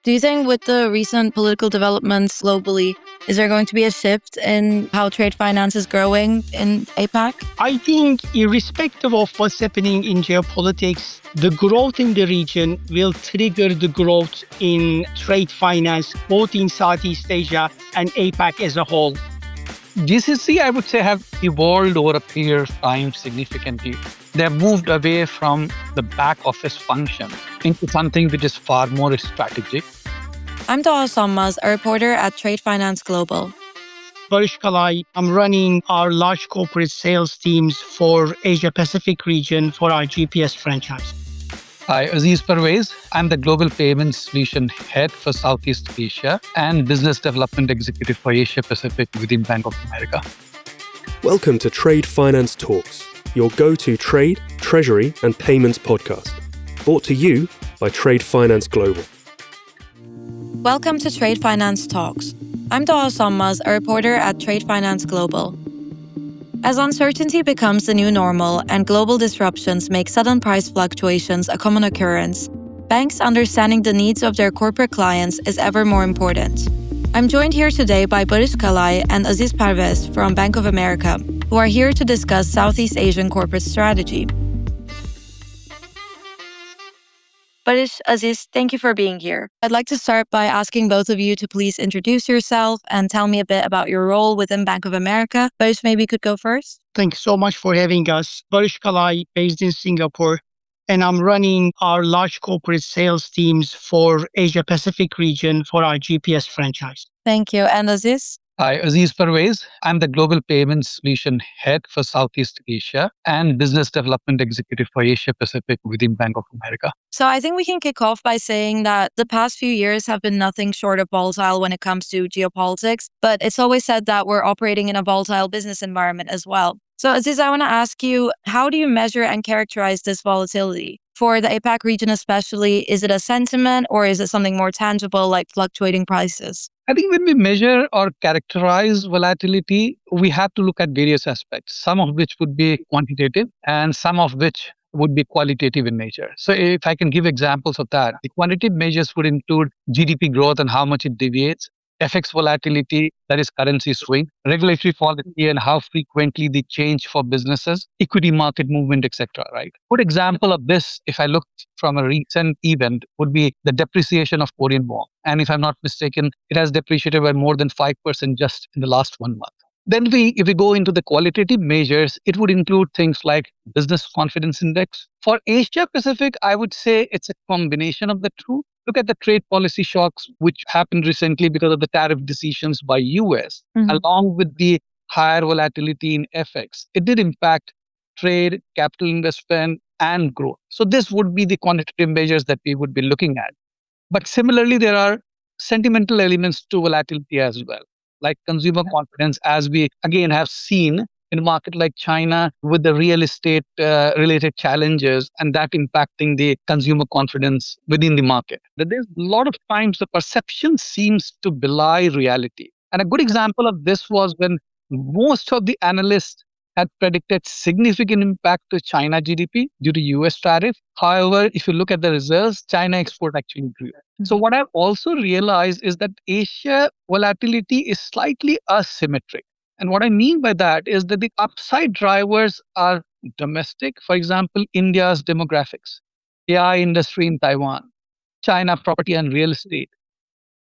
Do you think with the recent political developments globally, is there going to be a shift in how trade finance is growing in APAC? I think irrespective of what's happening in geopolitics, the growth in the region will trigger the growth in trade finance, both in Southeast Asia and APAC as a whole. GCC, I would say, have evolved over a period of time significantly. They have moved away from the back office function into something which is far more strategic. I'm Doha Sammaz, a reporter at Trade Finance Global. Barish Kalai, I'm running our large corporate sales teams for Asia Pacific region for our GPS franchise. Hi, Aziz Parvez. I'm the Global Payment Solution Head for Southeast Asia and Business Development Executive for Asia Pacific within Bank of America. Welcome to Trade Finance Talks, your go-to trade, treasury, and payments podcast. Brought to you by Trade Finance Global. Welcome to Trade Finance Talks. I'm Doha Sammaz, a reporter at Trade Finance Global. As uncertainty becomes the new normal and global disruptions make sudden price fluctuations a common occurrence, banks understanding the needs of their corporate clients is ever more important. I'm joined here today by Barish Kalai and Aziz Parvez from Bank of America, who are here to discuss Southeast Asian corporate strategy. Barish, Aziz, thank you for being here. I'd like to start by asking both of you to please introduce yourself and tell me a bit about your role within Bank of America. Barish, maybe you could go first. Thanks so much for having us. Barish Kalai, based in Singapore, and I'm running our large corporate sales teams for Asia Pacific region for our GPS franchise. Thank you. And Aziz? Hi, Aziz Parvez. I'm the Global Payment Solution Head for Southeast Asia and Business Development Executive for Asia Pacific within Bank of America. So I think we can kick off by saying that the past few years have been nothing short of volatile when it comes to geopolitics, but it's always said that we're operating in a volatile business environment as well. So Aziz, I want to ask you, how do you measure and characterize this volatility? For the APAC region especially, is it a sentiment or is it something more tangible like fluctuating prices? I think when we measure or characterize volatility, we have to look at various aspects, some of which would be quantitative and some of which would be qualitative in nature. So if I can give examples of that, the quantitative measures would include GDP growth and how much it deviates, FX volatility, that is currency swing, regulatory policy and how frequently they change for businesses, equity market movement, etc. Right? Good example of this, if I look from a recent event, would be the depreciation of Korean won. And if I'm not mistaken, it has depreciated by more than 5% just in the last 1 month. Then if we go into the qualitative measures, it would include things like business confidence index. For Asia Pacific, I would say it's a combination of the two. Look at the trade policy shocks which happened recently because of the tariff decisions by US, along with the higher volatility in FX. It did impact trade, capital investment, and growth. So this would be the quantitative measures that we would be looking at. But similarly, there are sentimental elements to volatility as well, like consumer confidence, as we again have seen in a market like China with the real estate related challenges and that impacting the consumer confidence within the market. That there's a lot of times the perception seems to belie reality. And a good example of this was when most of the analysts had predicted significant impact to China GDP due to US tariff. However, if you look at the results, China export actually grew. So what I've also realized is that Asia volatility is slightly asymmetric. And what I mean by that is that the upside drivers are domestic. For example, India's demographics, AI industry in Taiwan, China property and real estate.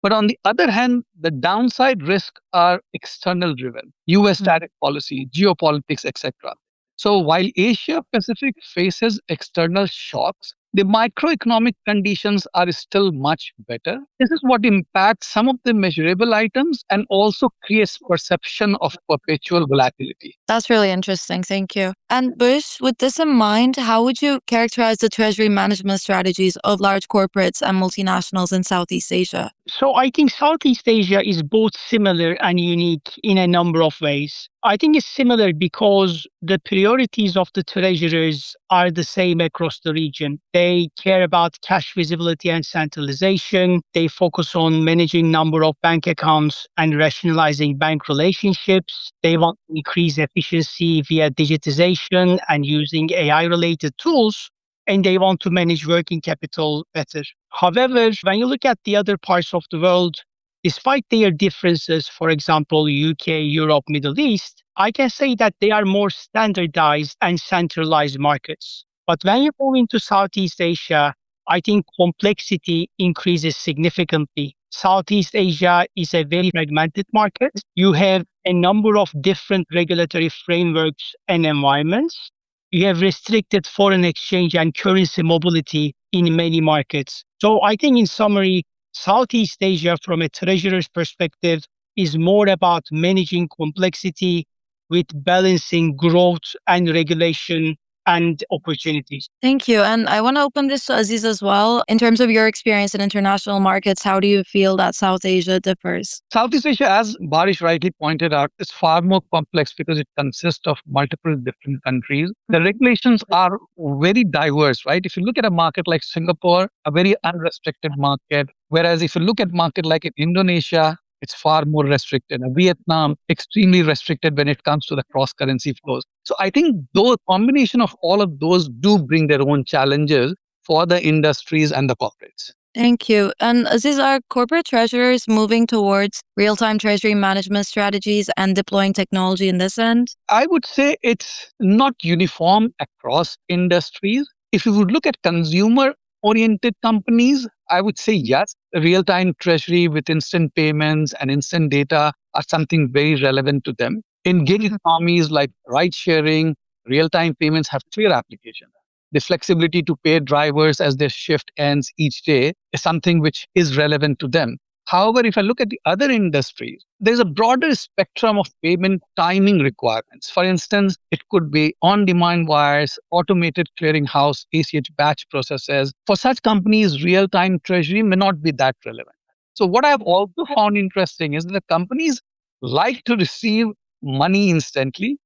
But on the other hand, the downside risks are external driven, US tariff policy, geopolitics, etc. So while Asia Pacific faces external shocks, the microeconomic conditions are still much better. This is what impacts some of the measurable items and also creates perception of perpetual volatility. That's really interesting. Thank you. And Bush, with this in mind, how would you characterize the treasury management strategies of large corporates and multinationals in Southeast Asia? So I think Southeast Asia is both similar and unique in a number of ways. I think it's similar because the priorities of the treasurers are the same across the region. They care about cash visibility and centralization. They focus on managing number of bank accounts and rationalizing bank relationships. They want to increase efficiency via digitization and using AI-related tools. and they want to manage working capital better. However, when you look at the other parts of the world, despite their differences, for example, UK, Europe, Middle East, I can say that they are more standardized and centralized markets. But when you move into Southeast Asia, I think complexity increases significantly. Southeast Asia is a very fragmented market. You have a number of different regulatory frameworks and environments. You have restricted foreign exchange and currency mobility in many markets. So I think in summary, Southeast Asia from a treasurer's perspective is more about managing complexity with balancing growth and regulation and opportunities. Thank you. And I want to open this to Aziz as well. In terms of your experience in international markets, how do you feel that South Asia differs? Southeast Asia, as Barish rightly pointed out, is far more complex because it consists of multiple different countries. The regulations are very diverse, right? If you look at a market like Singapore, a very unrestricted market, whereas if you look at market like in Indonesia, it's far more restricted. And Vietnam, extremely restricted when it comes to the cross currency flows. So I think the combination of all of those do bring their own challenges for the industries and the corporates. Thank you. And Aziz, are corporate treasurers moving towards real-time treasury management strategies and deploying technology in this end? I would say it's not uniform across industries. If you would look at consumer oriented companies, I would say yes, real time treasury with instant payments and instant data are something very relevant to them. In gig economies like ride sharing, real time payments have clear application. The flexibility to pay drivers as their shift ends each day is something which is relevant to them. However, if I look at the other industries, there's a broader spectrum of payment timing requirements. For instance, it could be on demand wires, automated clearinghouse, ACH batch processes. For such companies, real time treasury may not be that relevant. So, what I've also found interesting is that companies like to receive money instantly,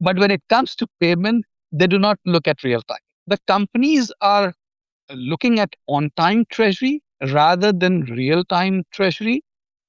but when it comes to payment, they do not look at real time. The companies are looking at on time treasury rather than real time treasury.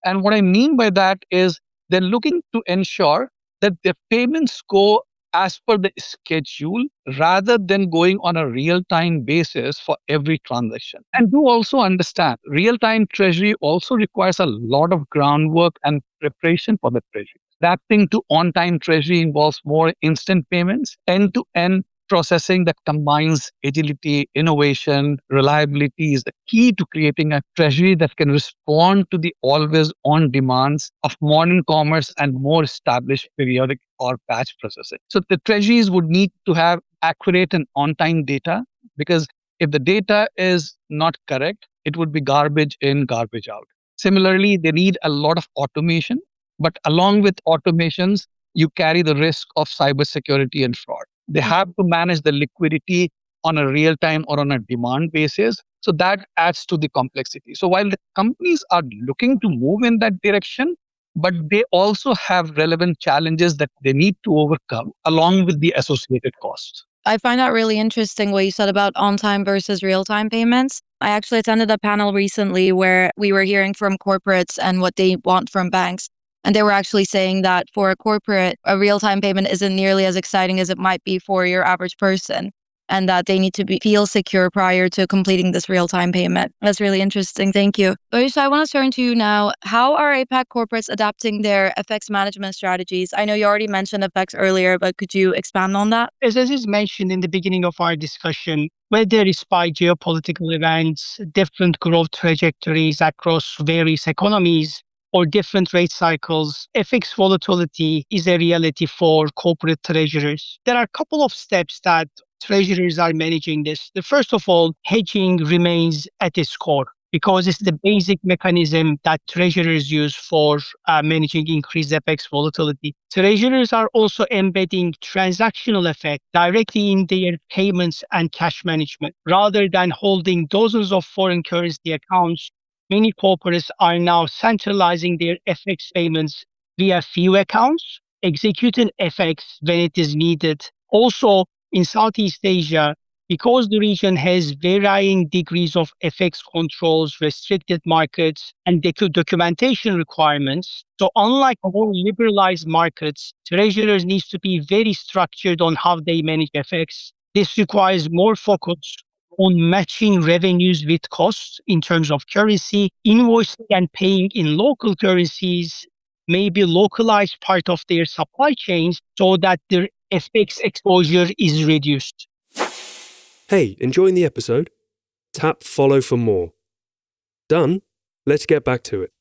And what I mean by that is they're looking to ensure that their payments go as per the schedule rather than going on a real time basis for every transaction. And do also understand real time treasury also requires a lot of groundwork and preparation for the treasury. Adapting to on time treasury involves more instant payments, end to end processing that combines agility, innovation, reliability is the key to creating a treasury that can respond to the always on demands of modern commerce and more established periodic or batch processing. So the treasuries would need to have accurate and on time data because if the data is not correct, it would be garbage in, garbage out. Similarly, they need a lot of automation, but along with automations, you carry the risk of cybersecurity and fraud. They have to manage the liquidity on a real time or on a demand basis. So that adds to the complexity. So while the companies are looking to move in that direction, but they also have relevant challenges that they need to overcome along with the associated costs. I find that really interesting what you said about on-time versus real-time payments. I actually attended a panel recently where we were hearing from corporates and what they want from banks. And they were actually saying that for a corporate, a real-time payment isn't nearly as exciting as it might be for your average person, and that they need to feel secure prior to completing this real-time payment. That's really interesting. Thank you. Aisha, I want to turn to you now. How are APAC corporates adapting their FX management strategies? I know you already mentioned FX earlier, but could you expand on that? As is mentioned in the beginning of our discussion, whether it's by geopolitical events, different growth trajectories across various economies, or different rate cycles, FX volatility is a reality for corporate treasurers. There are a couple of steps that treasurers are managing this. The first of all, hedging remains at its core because it's the basic mechanism that treasurers use for managing increased FX volatility. Treasurers are also embedding transactional effect directly in their payments and cash management. Rather than holding dozens of foreign currency accounts, many corporates are now centralizing their FX payments via few accounts, executing FX when it is needed. Also, in Southeast Asia, because the region has varying degrees of FX controls, restricted markets, and documentation requirements, so unlike more liberalized markets, treasurers need to be very structured on how they manage FX. This requires more focus on matching revenues with costs in terms of currency, invoicing and paying in local currencies, maybe localized part of their supply chains so that their FX exposure is reduced. Hey, enjoying the episode? Tap follow for more. Done? Let's get back to it.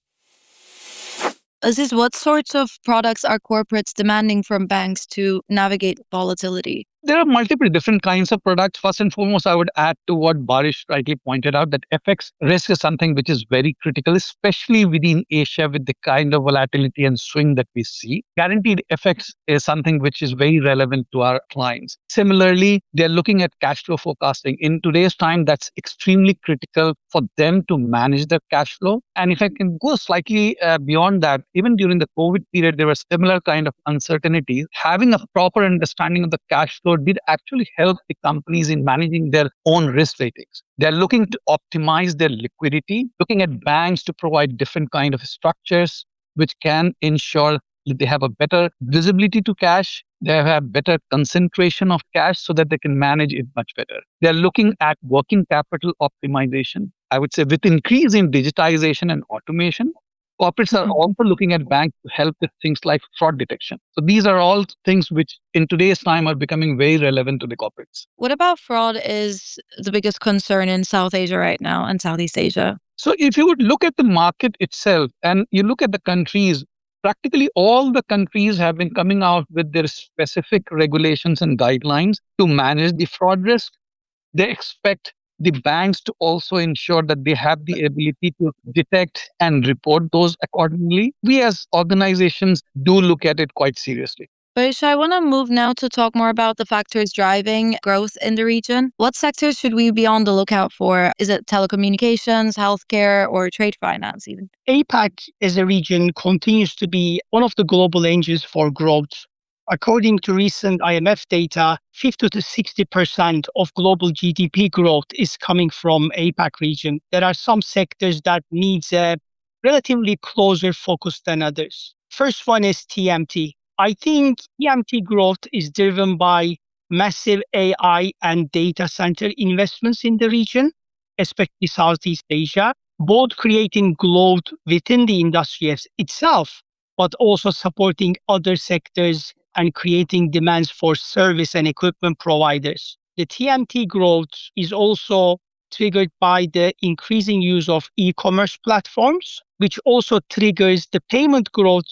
Aziz, what sorts of products are corporates demanding from banks to navigate volatility? There are multiple different kinds of products. First and foremost, I would add to what Barish rightly pointed out that FX risk is something which is very critical, especially within Asia with the kind of volatility and swing that we see. Guaranteed FX is something which is very relevant to our clients. Similarly, they're looking at cash flow forecasting. In today's time, that's extremely critical for them to manage their cash flow. And if I can go slightly beyond that, even during the COVID period, there were similar kind of uncertainties. Having a proper understanding of the cash flow did actually help the companies in managing their own risk ratings. They're looking to optimize their liquidity, looking at banks to provide different kind of structures which can ensure that they have a better visibility to cash, they have better concentration of cash so that they can manage it much better. They're looking at working capital optimization. I would say with increase in digitization and automation, corporates are also looking at banks to help with things like fraud detection. So these are all things which in today's time are becoming very relevant to the corporates. What about fraud is the biggest concern in South Asia right now and Southeast Asia? So if you would look at the market itself and you look at the countries, practically all the countries have been coming out with their specific regulations and guidelines to manage the fraud risk. They expect the banks to also ensure that they have the ability to detect and report those accordingly. We as organizations do look at it quite seriously. Barish, I want to move now to talk more about the factors driving growth in the region. What sectors should we be on the lookout for? Is it telecommunications, healthcare, or trade finance even? APAC as a region continues to be one of the global engines for growth. According to recent IMF data, 50 to 60% of global GDP growth is coming from APAC region. There are some sectors that needs a relatively closer focus than others. First one is TMT. I think TMT growth is driven by massive AI and data center investments in the region, especially Southeast Asia, both creating growth within the industry itself, but also supporting other sectors and creating demands for service and equipment providers. The TMT growth is also triggered by the increasing use of e-commerce platforms, which also triggers the payment growth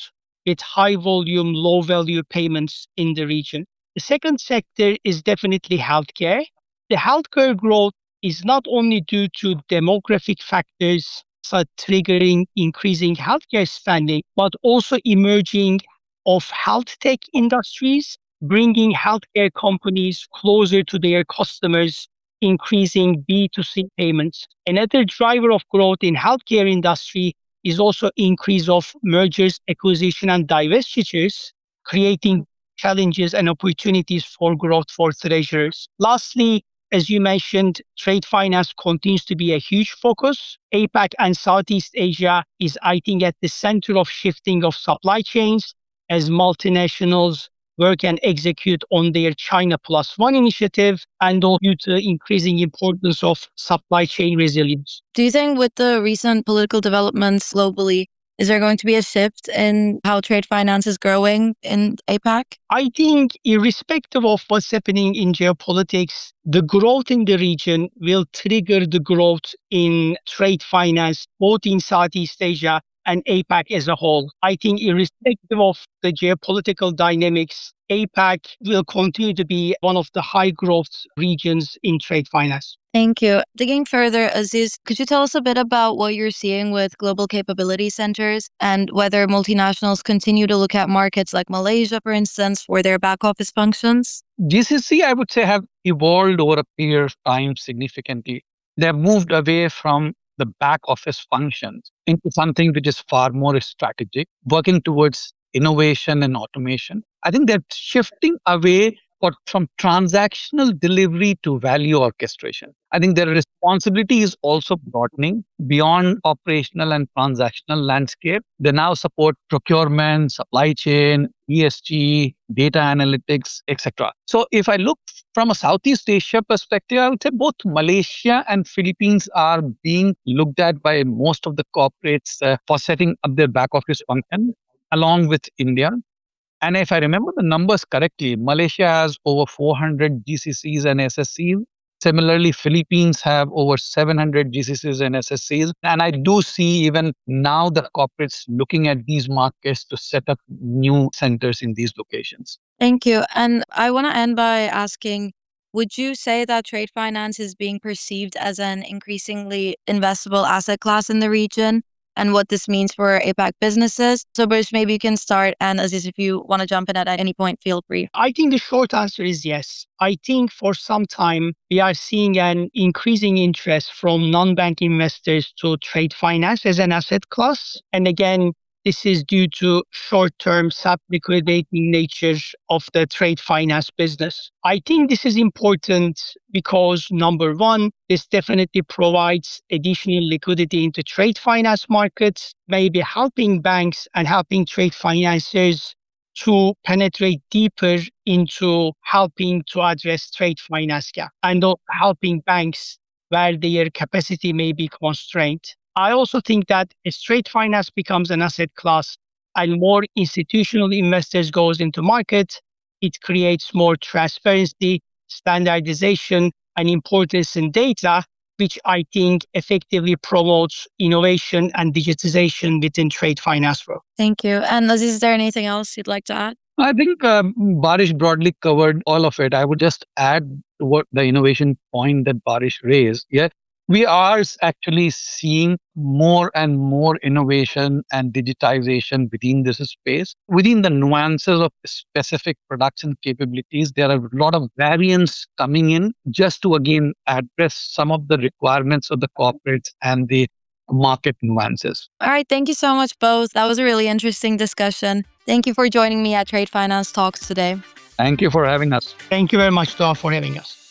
with high volume, low value payments in the region. The second sector is definitely healthcare. The healthcare growth is not only due to demographic factors such triggering increasing healthcare spending, but also emerging of health tech industries, bringing healthcare companies closer to their customers, increasing B2C payments. Another driver of growth in healthcare industry is also increase of mergers, acquisition, and divestitures, creating challenges and opportunities for growth for treasurers. Lastly, as you mentioned, trade finance continues to be a huge focus. APAC and Southeast Asia is, I think, at the center of shifting of supply chains as multinationals work and execute on their China Plus One initiative and also due to the increasing importance of supply chain resilience. Do you think with the recent political developments globally, is there going to be a shift in how trade finance is growing in APAC? I think irrespective of what's happening in geopolitics, the growth in the region will trigger the growth in trade finance, both in Southeast Asia and APAC as a whole. I think irrespective of the geopolitical dynamics, APAC will continue to be one of the high growth regions in trade finance. Thank you. Digging further, Aziz, could you tell us a bit about what you're seeing with global capability centers and whether multinationals continue to look at markets like Malaysia, for instance, for their back office functions? GCC, I would say, have evolved over a period of time significantly. They have moved away from the back office functions into something which is far more strategic, working towards innovation and automation. I think they're shifting away from transactional delivery to value orchestration. I think their responsibility is also broadening beyond operational and transactional landscape. They now support procurement, supply chain, ESG, data analytics, etc. So if I look from a Southeast Asia perspective, I would say both Malaysia and Philippines are being looked at by most of the corporates for setting up their back office function, along with India. And if I remember the numbers correctly, Malaysia has over 400 GCCs and SSCs. Similarly, Philippines have over 700 GCCs and SSCs. And I do see even now the corporates looking at these markets to set up new centers in these locations. Thank you. And I want to end by asking, would you say that trade finance is being perceived as an increasingly investable asset class in the region and what this means for APAC businesses? So, Brish, maybe you can start. And Aziz, if you want to jump in at any point, feel free. I think the short answer is yes. I think for some time, we are seeing an increasing interest from non-bank investors to trade finance as an asset class. And again, this is due to short-term sub-liquidating nature of the trade finance business. I think this is important because number one, this definitely provides additional liquidity into trade finance markets, maybe helping banks and helping trade financiers to penetrate deeper into helping to address trade finance gap and helping banks where their capacity may be constrained. I also think that as trade finance becomes an asset class and more institutional investors goes into market, it creates more transparency, standardization, and importance in data, which I think effectively promotes innovation and digitization within trade finance world. Thank you. And Aziz, is there anything else you'd like to add? I think Barish broadly covered all of it. I would just add to what the innovation point that Barish raised. Yeah, we are actually seeing more and more innovation and digitization within this space. Within the nuances of specific production capabilities, there are a lot of variants coming in just to again address some of the requirements of the corporates and the market nuances. All right. Thank you so much, both. That was a really interesting discussion. Thank you for joining me at Trade Finance Talks today. Thank you for having us. Thank you very much, Doa, for having us.